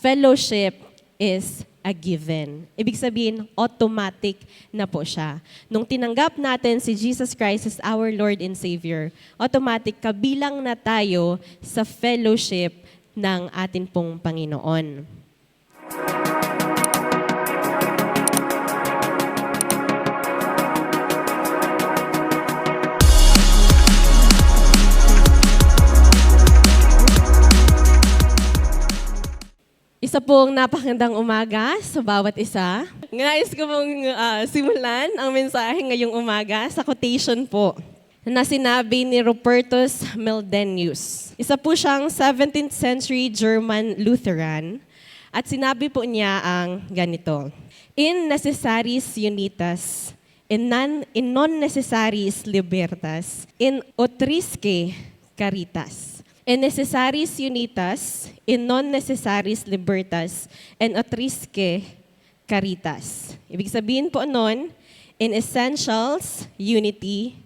fellowship is a given. Ibig sabihin, automatic na po siya. Nung tinanggap natin si Jesus Christ as our Lord and Savior, automatic kabilang na tayo sa fellowship ng atin pong Panginoon. Isa pong napakagandang umaga sa bawat isa. Nais ko pong simulan ang mensahe ngayong umaga sa quotation po na sinabi ni Rupertus Meldenius. Isa po siyang 17th century German Lutheran at sinabi po niya ang ganito: In necessaris unitas, in non necessaris libertas, in utrisque caritas. In necessaris unitas, in non necessaris libertas, and utrisque caritas. Ibig sabihin po nun, in essentials, unity,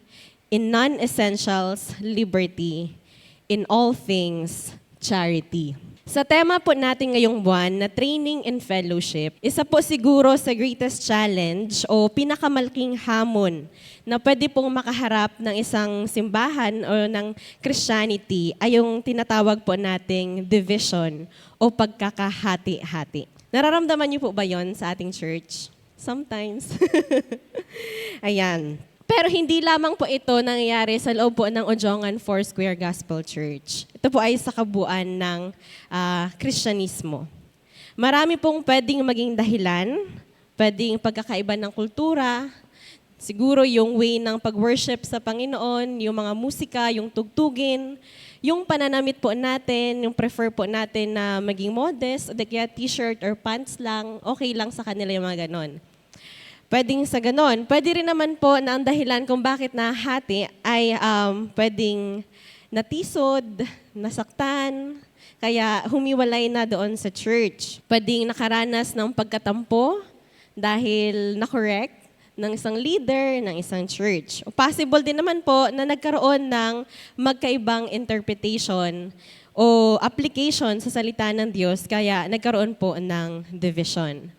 in non-essentials, liberty, in all things, charity. Sa tema po natin ngayong buwan na training and fellowship, isa po siguro sa greatest challenge o pinakamalaking hamon na pwede pong makaharap ng isang simbahan o ng Christianity ay yung tinatawag po nating division o pagkakahati-hati. Nararamdaman niyo po ba yon sa ating church? Sometimes. Ayan. Pero hindi lamang po ito nangyayari sa loob po ng Ojongan Foursquare Gospel Church. Ito po ay sa kabuuan ng Kristyanismo. Marami pong pwedeng maging dahilan, pwedeng pagkakaiba ng kultura, siguro yung way ng pag-worship sa Panginoon, yung mga musika, yung tugtugin, yung pananamit po natin, yung prefer po natin na maging modest, o kaya t-shirt or pants lang, okay lang sa kanila yung mga ganon. Pwedeng sa ganon. Pwede rin naman po na ang dahilan kung bakit nahati ay pwedeng natisod, nasaktan, kaya humiwalay na doon sa church. Pwedeng nakaranas ng pagkatampo dahil na-correct ng isang leader ng isang church. O possible din naman po na nagkaroon ng magkaibang interpretation o application sa salita ng Diyos, kaya nagkaroon po ng division.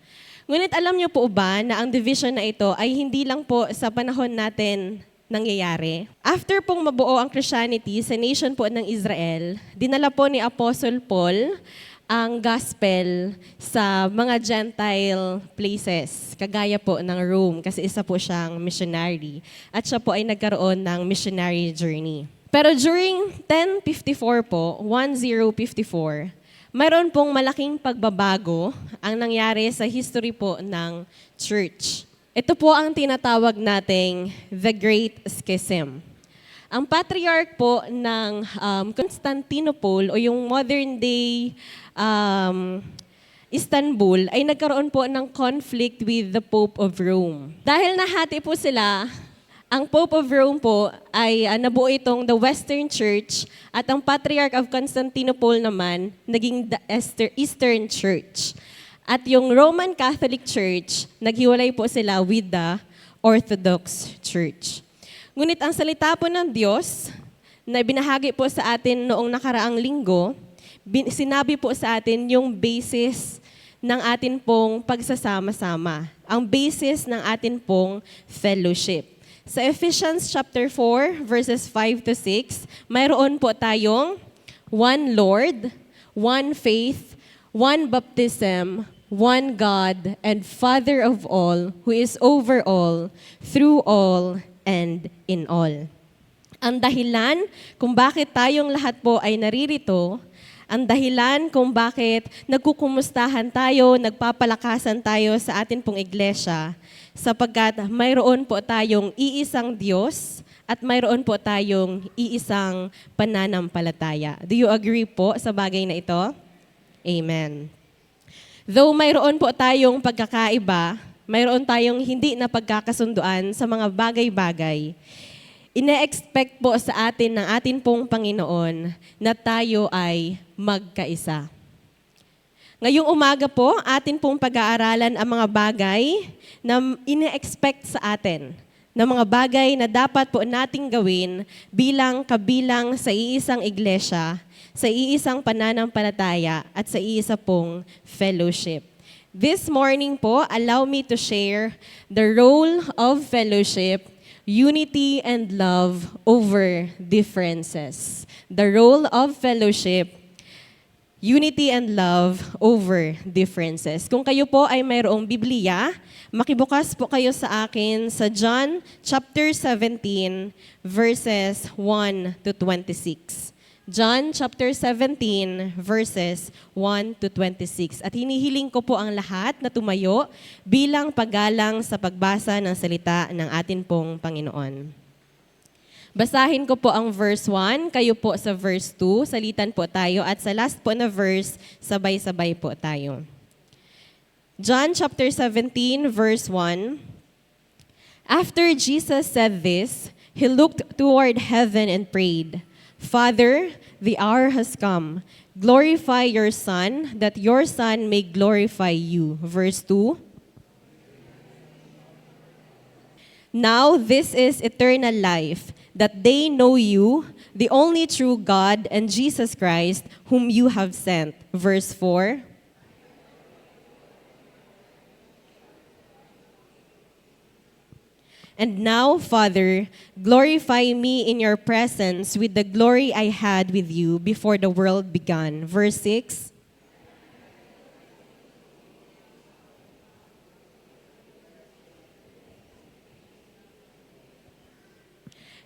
Ngunit alam niyo po ba na ang division na ito ay hindi lang po sa panahon natin nangyayari? After pong mabuo ang Christianity sa nation po ng Israel, dinala po ni Apostle Paul ang gospel sa mga Gentile places, kagaya po ng Rome, kasi isa po siyang missionary. At siya po ay nagkaroon ng missionary journey. Pero during 1054 po, 1054, mayroon pong malaking pagbabago ang nangyari sa history po ng church. Ito po ang tinatawag nating The Great Schism. Ang patriarch po ng Constantinople o yung modern day Istanbul ay nagkaroon po ng conflict with the Pope of Rome. Dahil nahati po sila, ang Pope of Rome po ay nabuo itong the Western Church at ang Patriarch of Constantinople naman naging the Eastern Church. At yung Roman Catholic Church, naghiwalay po sila with the Orthodox Church. Ngunit ang salita po ng Diyos na binahagi po sa atin noong nakaraang linggo, sinabi po sa atin yung basis ng atin pong pagsasama-sama, ang basis ng atin pong fellowship. Sa Ephesians chapter 4, verses 5 to 6, mayroon po tayong one Lord, one faith, one baptism, one God, and Father of all, who is over all, through all, and in all. Ang dahilan kung bakit tayong lahat po ay naririto, ang dahilan kung bakit nagkukumustahan tayo, nagpapalakasan tayo sa atin pong iglesia, sapagkat mayroon po tayong iisang Diyos at mayroon po tayong iisang pananampalataya. Do you agree po sa bagay na ito? Amen. Though mayroon po tayong pagkakaiba, mayroon tayong hindi na pagkakasunduan sa mga bagay-bagay, ine-expect po sa atin ng atin pong Panginoon na tayo ay magkaisa. Ngayong umaga po, atin pong pag-aaralan ang mga bagay na ine-expect sa atin, na mga bagay na dapat po nating gawin bilang kabilang sa iisang iglesia sa iisang pananampalataya at sa iisa pong fellowship. This morning po, allow me to share the role of fellowship, unity and love over differences. The role of fellowship, unity and love over differences. Kung kayo po ay mayroong Biblia, makibukas po kayo sa akin sa John chapter 17 verses 1 to 26. John chapter 17 verses 1 to 26. At hinihiling ko po ang lahat na tumayo bilang paggalang sa pagbasa ng salita ng atin pong Panginoon. Basahin ko po ang verse 1, kayo po sa verse 2, salitan po tayo, at sa last po na verse, sabay-sabay po tayo. John chapter 17, verse 1. After Jesus said this, he looked toward heaven and prayed, Father, the hour has come. Glorify your Son, that your Son may glorify you. Verse 2. Now this is eternal life, that they know you, the only true God, and Jesus Christ, whom you have sent. Verse 4. And now, Father, glorify me in your presence with the glory I had with you before the world began. Verse 6.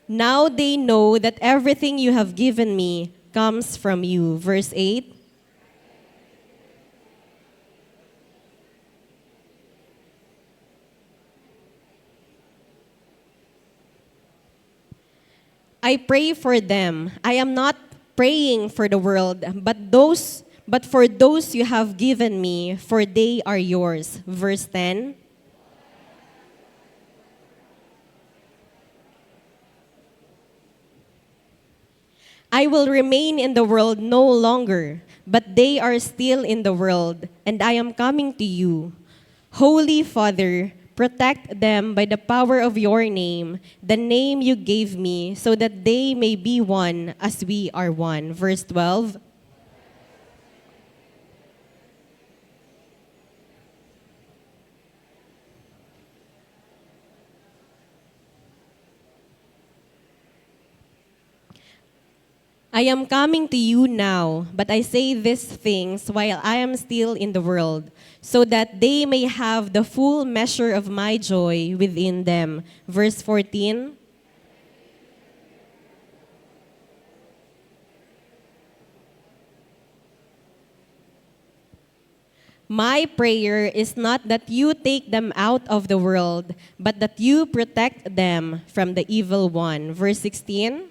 Now they know that everything you have given me comes from you. Verse 8. I pray for them. I am not praying for the world, but for those you have given me, for they are yours. Verse 10. I will remain in the world no longer, but they are still in the world, and I am coming to you. Holy Father, protect them by the power of your name, the name you gave me, so that they may be one as we are one. Verse 12. I am coming to you now, but I say these things while I am still in the world, so that they may have the full measure of my joy within them. Verse 14. My prayer is not that you take them out of the world, but that you protect them from the evil one. Verse 16.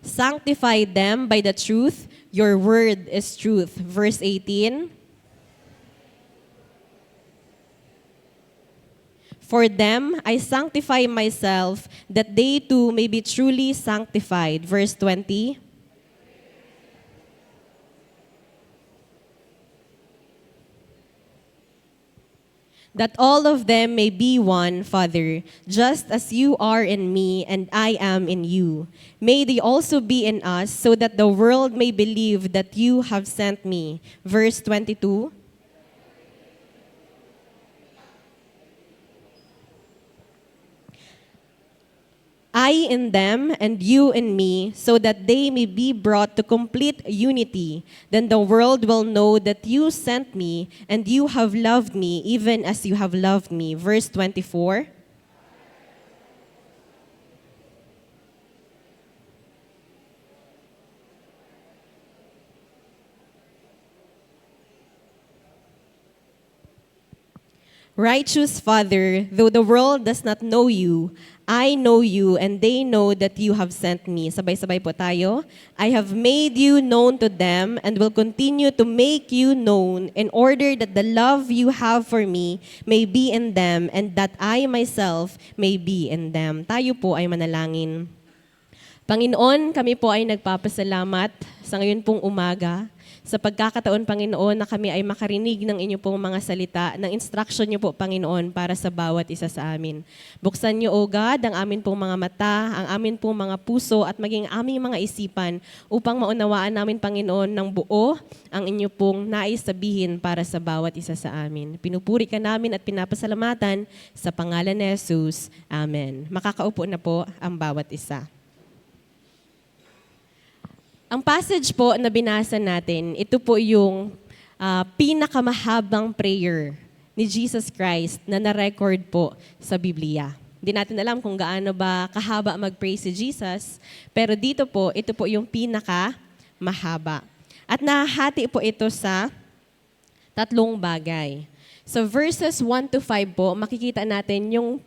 Sanctify them by the truth. Your word is truth. Verse 18. For them, I sanctify myself, that they too may be truly sanctified. Verse 20. That all of them may be one, Father, just as you are in me and I am in you. May they also be in us, so that the world may believe that you have sent me. Verse 22. I in them and you in me, so that they may be brought to complete unity. Then the world will know that you sent me and you have loved me even as you have loved me. Verse 24. Righteous Father, though the world does not know you, I know you and they know that you have sent me. Sabay-sabay po tayo. I have made you known to them and will continue to make you known in order that the love you have for me may be in them and that I myself may be in them. Tayo po ay manalangin. Panginoon, kami po ay nagpapasalamat sa ngayon pong umaga sa pagkakataon, Panginoon, na kami ay makarinig ng inyo pong mga salita, ng instruction niyo po, Panginoon, para sa bawat isa sa amin. Buksan niyo, O God, ang amin pong mga mata, ang amin pong mga puso, at maging aming mga isipan upang maunawaan namin, Panginoon, ng buo ang inyo pong nais sabihin para sa bawat isa sa amin. Pinupuri ka namin at pinapasalamatan sa pangalan ni Jesus. Amen. Makakaupo na po ang bawat isa. Ang passage po na binasa natin, ito po yung pinakamahabang prayer ni Jesus Christ na na-record po sa Biblia. Hindi natin alam kung gaano ba kahaba mag-pray si Jesus, pero dito po, ito po yung pinakamahaba. At nahati po ito sa tatlong bagay. So verses 1 to 5 po, makikita natin yung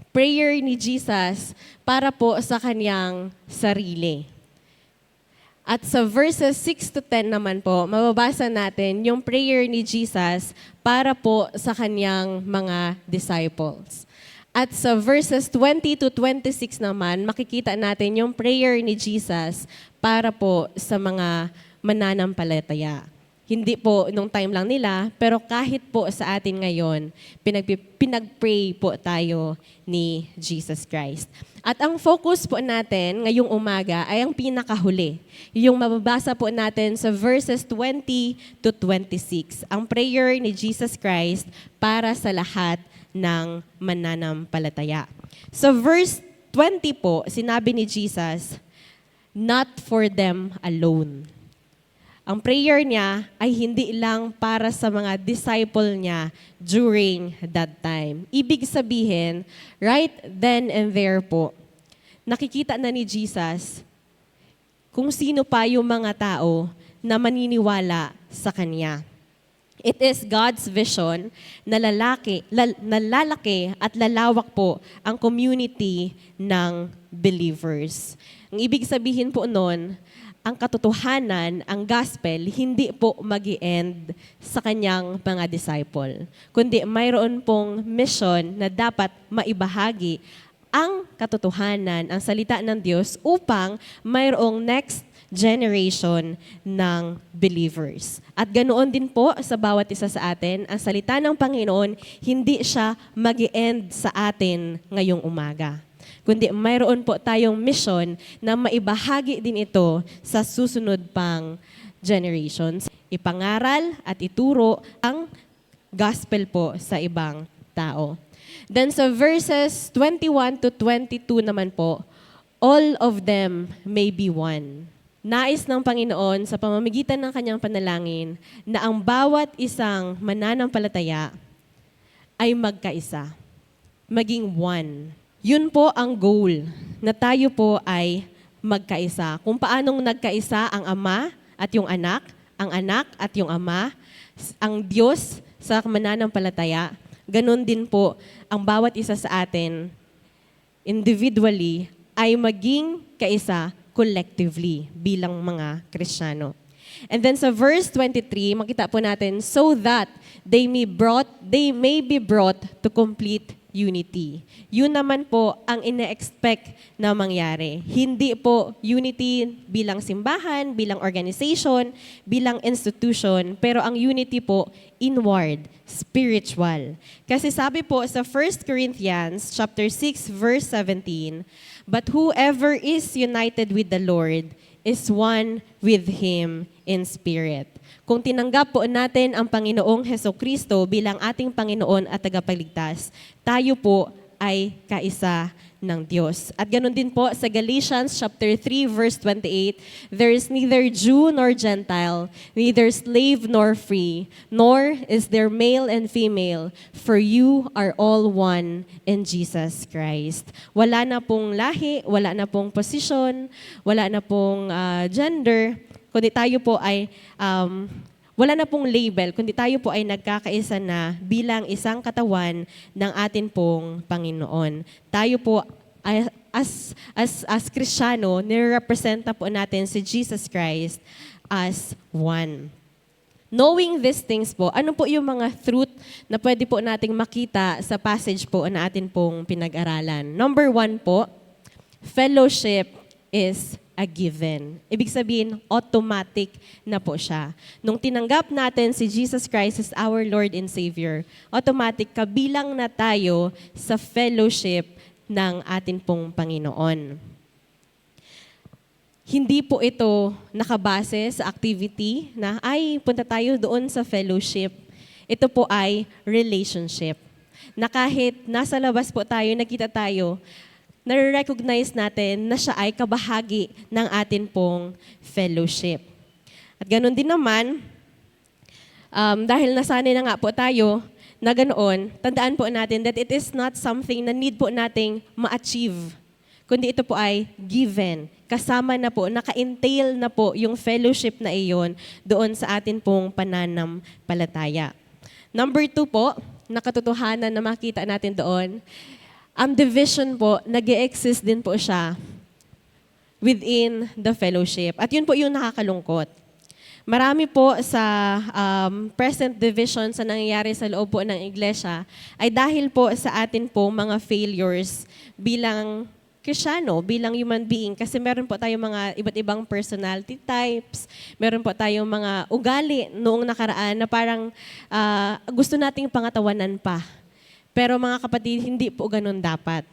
prayer ni Jesus para po sa kanyang sarili. At sa verses 6 to 10 naman po, mababasa natin yung prayer ni Jesus para po sa kanyang mga disciples. At sa verses 20 to 26 naman, makikita natin yung prayer ni Jesus para po sa mga mananampalataya. Hindi po nung time lang nila, pero kahit po sa atin ngayon, pinag-pray po tayo ni Jesus Christ. At ang focus po natin ngayong umaga ay ang pinakahuli. Yung mababasa po natin sa verses 20 to 26. Ang prayer ni Jesus Christ para sa lahat ng mananampalataya. Sa verse 20 po, sinabi ni Jesus, "Not for them alone." Ang prayer niya ay hindi lang para sa mga disciple niya during that time. Ibig sabihin, right then and there po, nakikita na ni Jesus kung sino pa yung mga tao na maniniwala sa Kanya. It is God's vision na lalaki at lalawak po ang community ng believers. Ang ibig sabihin po nun, ang katotohanan, ang gospel, hindi po mag-i-end sa kanyang mga disciple. Kundi mayroon pong mission na dapat maibahagi ang katotohanan, ang salita ng Diyos upang mayroong next generation ng believers. At ganoon din po sa bawat isa sa atin, ang salita ng Panginoon, hindi siya mag-i-end sa atin ngayong umaga. Kundi mayroon po tayong mission na maibahagi din ito sa susunod pang generations. Ipangaral at ituro ang gospel po sa ibang tao. Then sa verses 21 to 22 naman po, all of them may be one. Nais ng Panginoon sa pamamagitan ng kanyang panalangin na ang bawat isang mananampalataya ay magkaisa, maging one. Yun po ang goal, na tayo po ay magkaisa. Kung paanong nagkaisa ang Ama at yung Anak, ang Anak at yung Ama, ang Diyos sa mananampalataya, ganun din po ang bawat isa sa atin, individually, ay maging kaisa collectively bilang mga Kristiyano. And then sa verse 23, makita po natin, so that they may be brought to complete unity. Yun naman po ang ine-expect na mangyari. Hindi po unity bilang simbahan, bilang organization, bilang institution, pero ang unity po inward, spiritual. Kasi sabi po sa 1 Corinthians chapter 6 verse 17, but whoever is united with the Lord is one with Him in spirit. Kung tinanggap po natin ang Panginoong Hesukristo bilang ating Panginoon at tagapagligtas, tayo po ay kaisa ng Diyos. At ganoon din po sa Galatians chapter 3 verse 28, there is neither Jew nor Gentile, neither slave nor free, nor is there male and female, for you are all one in Jesus Christ. Wala na pong lahi, wala na pong posisyon, wala na pong gender, kundi tayo po ay wala na pong label, kundi tayo po ay nagkakaisa na bilang isang katawan ng atin pong Panginoon. Tayo po ay, as Kristiyano, nire-representa po natin si Jesus Christ as one. Knowing these things po, ano po yung mga truth na pwede po nating makita sa passage po na atin pong pinag-aralan? Number 1 po, fellowship is a given. Ibig sabihin, automatic na po siya. Nung tinanggap natin si Jesus Christ as our Lord and Savior, automatic kabilang na tayo sa fellowship ng atin pong Panginoon. Hindi po ito nakabase sa activity na, ay, punta tayo doon sa fellowship. Ito po ay relationship. Na kahit nasa labas po tayo, nakita tayo, nare-recognize natin na siya ay kabahagi ng atin pong fellowship. At ganun din naman, dahil nasanay na nga po tayo na ganoon, tandaan po natin that it is not something na need po nating ma-achieve, kundi ito po ay given. Kasama na po, naka-entail na po yung fellowship na iyon doon sa atin pong pananampalataya. Number 2 po, na katotohanan na makita natin doon, ang division po, nag-e-exist din po siya within the fellowship. At yun po yung nakakalungkot. Marami po sa present division sa nangyayari sa loob po ng iglesia ay dahil po sa atin po mga failures bilang Kristiyano, bilang human being. Kasi meron po tayong mga iba't ibang personality types, meron po tayong mga ugali noong nakaraan na parang gusto nating pangatawanan pa. Pero mga kapatid, hindi po ganun dapat.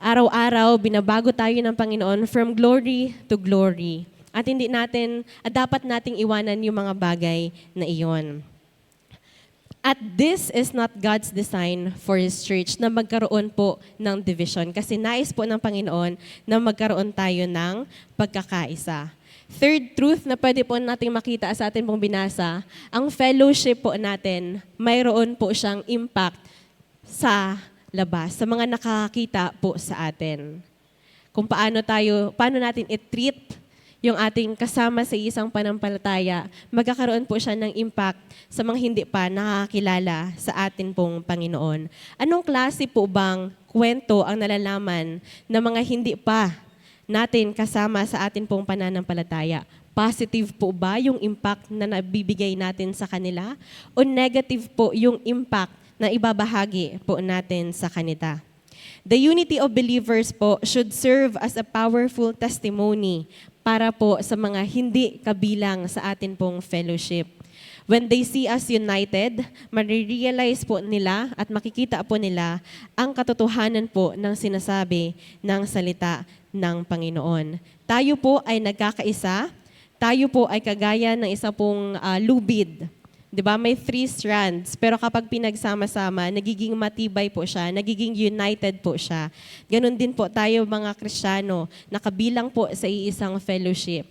Araw-araw, binabago tayo ng Panginoon from glory to glory. At hindi natin, dapat nating iwanan yung mga bagay na iyon. At this is not God's design for His church na magkaroon po ng division. Kasi nais po ng Panginoon na magkaroon tayo ng pagkakaisa. Third truth na pwede po nating makita sa atin pong binasa, ang fellowship po natin, mayroon po siyang impact sa labas, sa mga nakakita po sa atin. Kung paano natin i-treat yung ating kasama sa isang panampalataya, magkakaroon po siya ng impact sa mga hindi pa nakakilala sa atin pong Panginoon. Anong klase po bang kwento ang nalalaman ng mga hindi pa natin kasama sa atin pong pananampalataya? Positive po ba yung impact na nabibigay natin sa kanila? O negative po yung impact na ibabahagi po natin sa kanila? The unity of believers po should serve as a powerful testimony para po sa mga hindi kabilang sa atin pong fellowship. When they see us united, marirealize po nila at makikita po nila ang katotohanan po ng sinasabi ng salita ng Panginoon. Tayo po ay nagkakaisa, tayo po ay kagaya ng isa pong lubid. Diba? May 3 strands, pero kapag pinagsama-sama, nagiging matibay po siya, nagiging united po siya. Ganon din po tayo mga Kristiyano, nakabilang po sa iisang fellowship.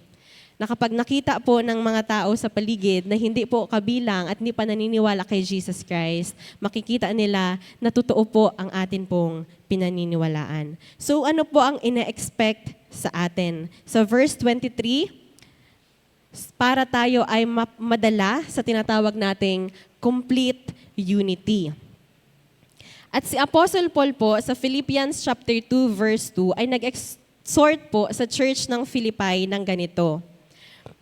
Na kapag nakita po ng mga tao sa paligid na hindi po kabilang at hindi pa naniniwala kay Jesus Christ, makikita nila na totoo po ang atin pong pinaniniwalaan. So ano po ang ina-expect sa atin? Sa verse 23, para tayo ay madala sa tinatawag nating complete unity. At si Apostle Paul po sa Philippians chapter 2 verse 2 ay nag-exhort po sa church ng Philippi ng ganito: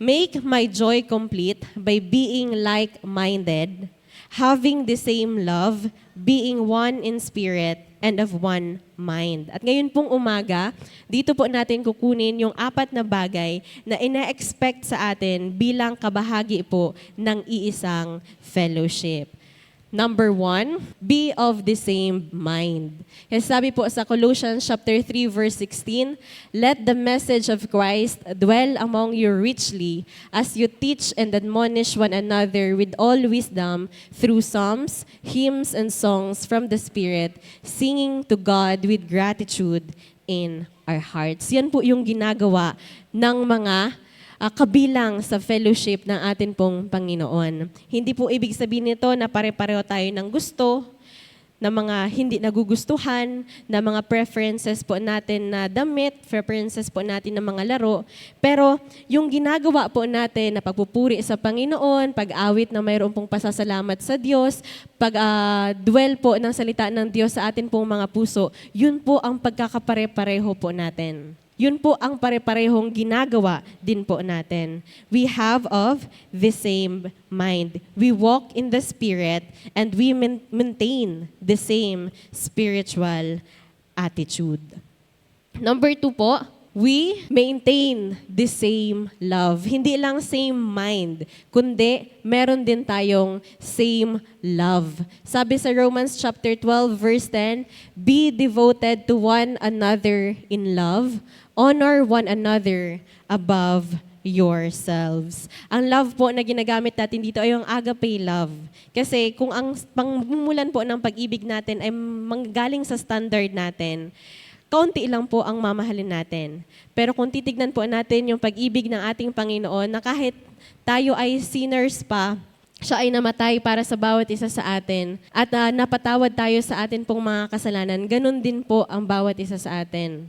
Make my joy complete by being like-minded, having the same love, being one in spirit and of one mind. At ngayon pong umaga, dito po natin kukunin yung 4 na bagay na ina-expect sa atin bilang kabahagi po ng iisang fellowship. Number 1, be of the same mind. Kasi sabi po sa Colossians chapter 3 verse 16, let the message of Christ dwell among you richly as you teach and admonish one another with all wisdom through psalms, hymns, and songs from the Spirit, singing to God with gratitude in our hearts. Yan po yung ginagawa ng mga kabilang sa fellowship ng atin pong Panginoon. Hindi po ibig sabihin nito na pare-pareho tayo ng gusto, na mga hindi nagugustuhan, na mga preferences po natin na damit, preferences po natin na mga laro. Pero yung ginagawa po natin na pagpupuri sa Panginoon, pag-awit na mayroon pong pasasalamat sa Diyos, pag-dwell po ng salita ng Diyos sa atin pong mga puso, yun po ang pagkakapare-pareho po natin. Yun po ang pare-parehong ginagawa din po natin. We have of the same mind. We walk in the Spirit and we maintain the same spiritual attitude. Number 2 po, we maintain the same love. Hindi lang same mind, kundi meron din tayong same love. Sabi sa Romans chapter 12 verse 10, be devoted to one another in love, honor one another above yourselves. Ang love po na ginagamit natin dito ay yung agape love. Kasi kung ang pangmumulan po ng pag-ibig natin ay manggaling sa standard natin, kaunti lang po ang mamahalin natin. Pero kung titignan po natin yung pag-ibig ng ating Panginoon na kahit tayo ay sinners pa, siya ay namatay para sa bawat isa sa atin at napatawad tayo sa atin pong mga kasalanan, ganun din po ang bawat isa sa atin.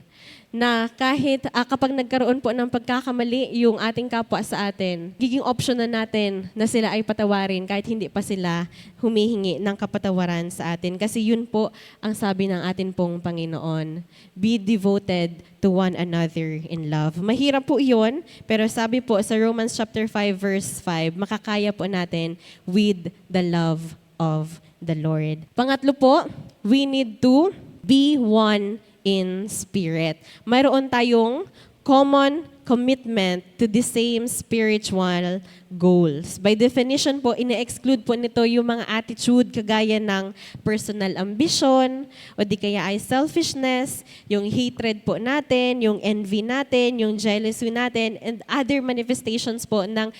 Na kahit kapag nagkaroon po ng pagkakamali yung ating kapwa sa atin, giging option na natin na sila ay patawarin kahit hindi pa sila humihingi ng kapatawaran sa atin. Kasi yun po ang sabi ng atin pong Panginoon. Be devoted to one another in love. Mahirap po yun, pero sabi po sa Romans chapter 5 verse 5, makakaya po natin with the love of the Lord. Pangatlo po, we need to be one in spirit. Mayroon tayong common commitment to the same spiritual goals. By definition po, ine-exclude po nito yung mga attitude kagaya ng personal ambition, o di kaya ay selfishness, yung hatred po natin, yung envy natin, yung jealousy natin, and other manifestations po ng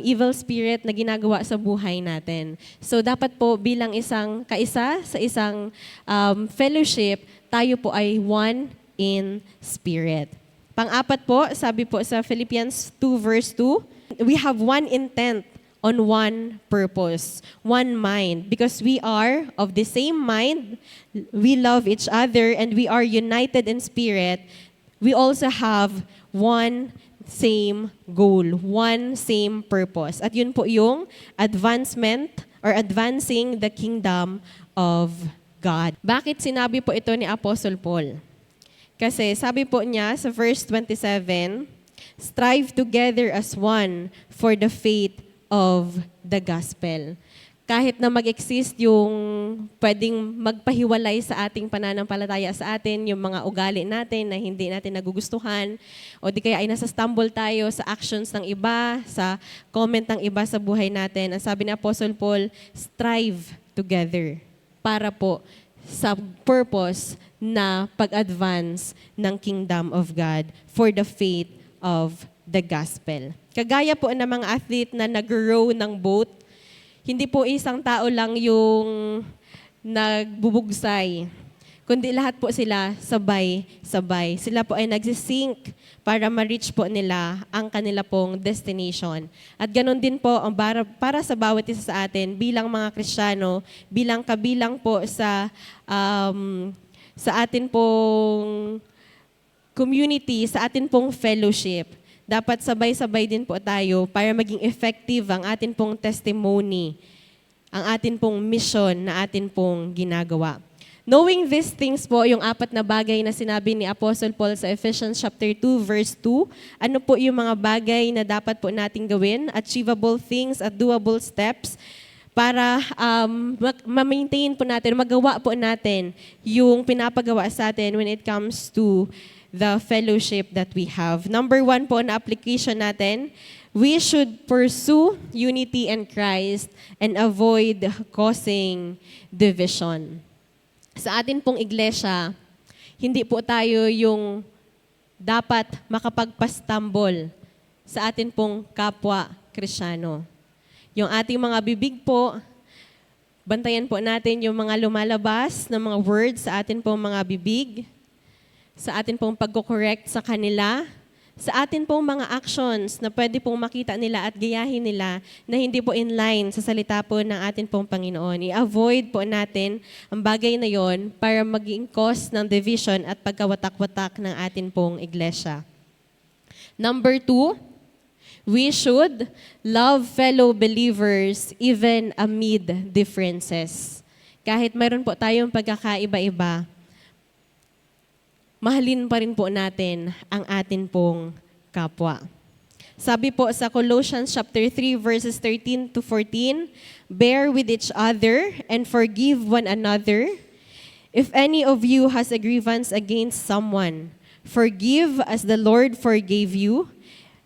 evil spirit na ginagawa sa buhay natin. So dapat po bilang isang kaisa sa isang fellowship, tayo po ay one in spirit. Pang-apat po, sabi po sa Philippians 2 verse 2, we have one intent on one purpose, one mind. Because we are of the same mind, we love each other, and we are united in spirit, we also have one same goal, one same purpose. At yun po yung advancement or advancing the kingdom of God. Bakit sinabi po ito ni Apostle Paul? Kasi sabi po niya sa verse 27, strive together as one for the faith of the gospel. Kahit na mag-exist yung pwedeng magpahiwalay sa ating pananampalataya sa atin, yung mga ugali natin na hindi natin nagugustuhan, o di kaya ay nasa-stumble tayo sa actions ng iba, sa comment ng iba sa buhay natin. Ang sabi ni Apostle Paul, strive together para po sa purpose na pag-advance ng kingdom of God for the faith of the gospel. Kagaya po ng mga athlete na nag-row ng boat, hindi po isang tao lang yung nagbubugsay, kundi lahat po sila sabay-sabay. Sila po ay nagsisync para ma-reach po nila ang kanila pong destination. At ganun din po ang para sa bawat isa sa atin bilang mga Kristiyano, bilang kabilang po sa atin pong community, sa atin pong fellowship. Dapat sabay-sabay din po tayo para maging effective ang atin pong testimony, ang atin pong mission na atin pong ginagawa. Knowing these things po, yung apat na bagay na sinabi ni Apostle Paul sa Ephesians chapter 2, verse 2, ano po yung mga bagay na dapat po natin gawin, achievable things at doable steps, para ma-maintain po natin, magawa po natin yung pinapagawa sa atin when it comes to the fellowship that we have. Number 1 po na application natin, we should pursue unity in Christ and avoid causing division. Sa atin pong iglesia, hindi po tayo yung dapat makapagpastambol sa atin pong kapwa Kristiyano. Yung ating mga bibig po, bantayan po natin yung mga lumalabas na mga words sa atin pong mga bibig, sa atin pong pagko-correct sa kanila, sa atin pong mga actions na pwede pong makita nila at gayahin nila na hindi po in line sa salita po ng atin pong Panginoon. I-avoid po natin ang bagay na yon para maging cause ng division at pagkawatak-watak ng atin pong iglesia. Number 2, we should love fellow believers even amid differences. Kahit mayroon po tayong pagkakaiba-iba, mahalin pa rin po natin ang atin pong kapwa. Sabi po sa Colossians chapter 3 verses 13 to 14, bear with each other and forgive one another. If any of you has a grievance against someone, Forgive as the Lord forgave you.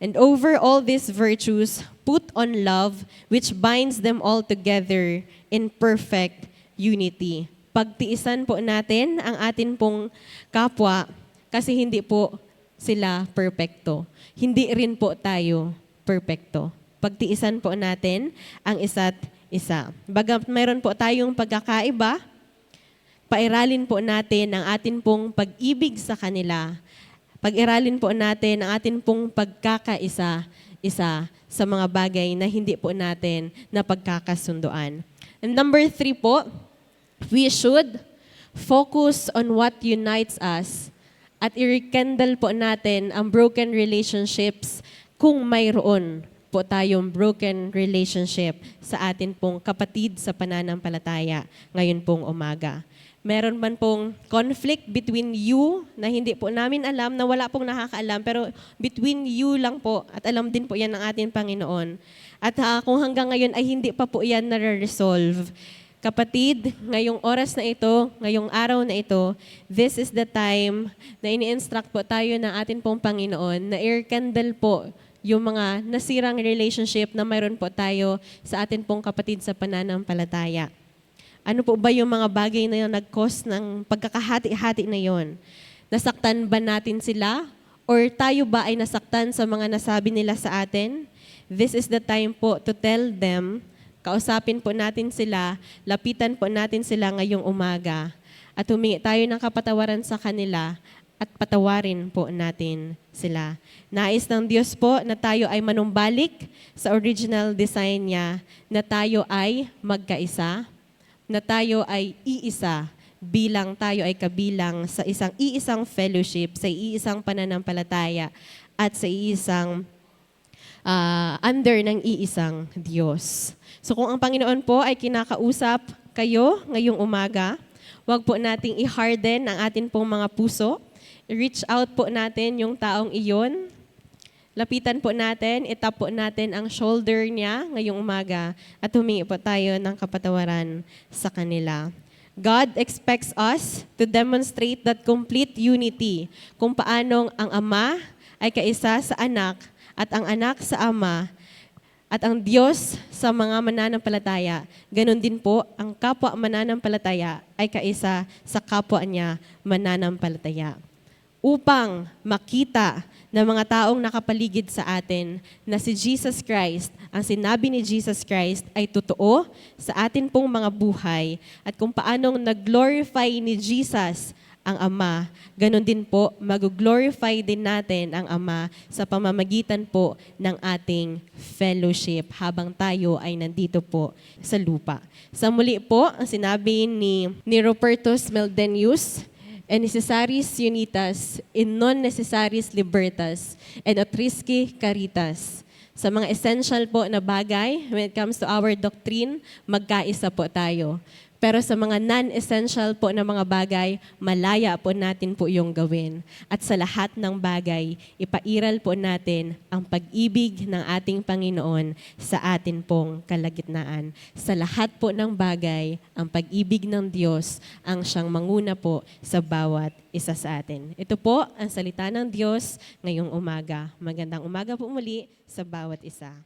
And over all these virtues, put on love, which binds them all together in perfect unity. Pagtiisan po natin ang atin pong kapwa kasi hindi po sila perpekto. Hindi rin po tayo perpekto. Pagtiisan po natin ang isa't isa. Bagamat mayroon po tayong pagkakaiba, pairalin po natin ang atin pong pag-ibig sa kanila. Pag-iralin po natin ang atin pong pagkakaisa-isa sa mga bagay na hindi po natin napagkakasunduan. And number 3 po, we should focus on what unites us at i-rekindle po natin ang broken relationships kung mayroon po tayong broken relationship sa atin pong kapatid sa pananampalataya ngayon pong umaga. Meron man pong conflict between you na hindi po namin alam, na wala pong nakakaalam, pero between you lang po at alam din po yan ng ating Panginoon. At kung hanggang ngayon ay hindi pa po yan nare-resolve, kapatid, ngayong oras na ito, ngayong araw na ito, this is the time na ini-instruct po tayo ng ating pong Panginoon na i-rekindle po yung mga nasirang relationship na mayroon po tayo sa atin pong kapatid sa pananampalataya. Ano po ba yung mga bagay na yung nag-cause ng pagkakahati-hati na yon? Nasaktan ba natin sila? Or tayo ba ay nasaktan sa mga nasabi nila sa atin? This is the time po to tell them, kausapin po natin sila, lapitan po natin sila ngayong umaga, at humingi tayo ng kapatawaran sa kanila at patawarin po natin sila. Nais ng Diyos po na tayo ay manumbalik sa original design niya, na tayo ay magkaisa, na tayo ay iisa bilang tayo ay kabilang sa iisang fellowship, sa iisang pananampalataya at sa iisang under ng iisang Diyos. So kung ang Panginoon po ay kinakausap kayo ngayong umaga, wag po nating i-harden ang atin pong mga puso. I-reach out po natin yung taong iyon. Lapitan po natin, itap po natin ang shoulder niya ngayong umaga at humingi po tayo ng kapatawaran sa kanila. God expects us to demonstrate that complete unity kung paanong ang Ama ay kaisa sa Anak at ang Anak sa Ama at ang Diyos sa mga mananampalataya. Ganon din po, ang kapwa mananampalataya ay kaisa sa kapwa niya mananampalataya. Upang makita ng mga taong nakapaligid sa atin na si Jesus Christ, ang sinabi ni Jesus Christ ay totoo sa atin pong mga buhay at kung paanong nag-glorify ni Jesus ang Ama, ganon din po, mag-glorify din natin ang Ama sa pamamagitan po ng ating fellowship habang tayo ay nandito po sa lupa. Sa muli po, ang sinabi ni Rupertus Meldenius, "En necessaris unitas, in non necessaris libertas, and utrisque caritas." Sa mga essential po na bagay, when it comes to our doctrine, magkaisa po tayo. Pero sa mga non-essential po na mga bagay, malaya po natin po yung gawin. At sa lahat ng bagay, ipairal po natin ang pag-ibig ng ating Panginoon sa atin pong kalagitnaan. Sa lahat po ng bagay, ang pag-ibig ng Diyos ang siyang manguna po sa bawat isa sa atin. Ito po ang salita ng Diyos ngayong umaga. Magandang umaga po muli sa bawat isa.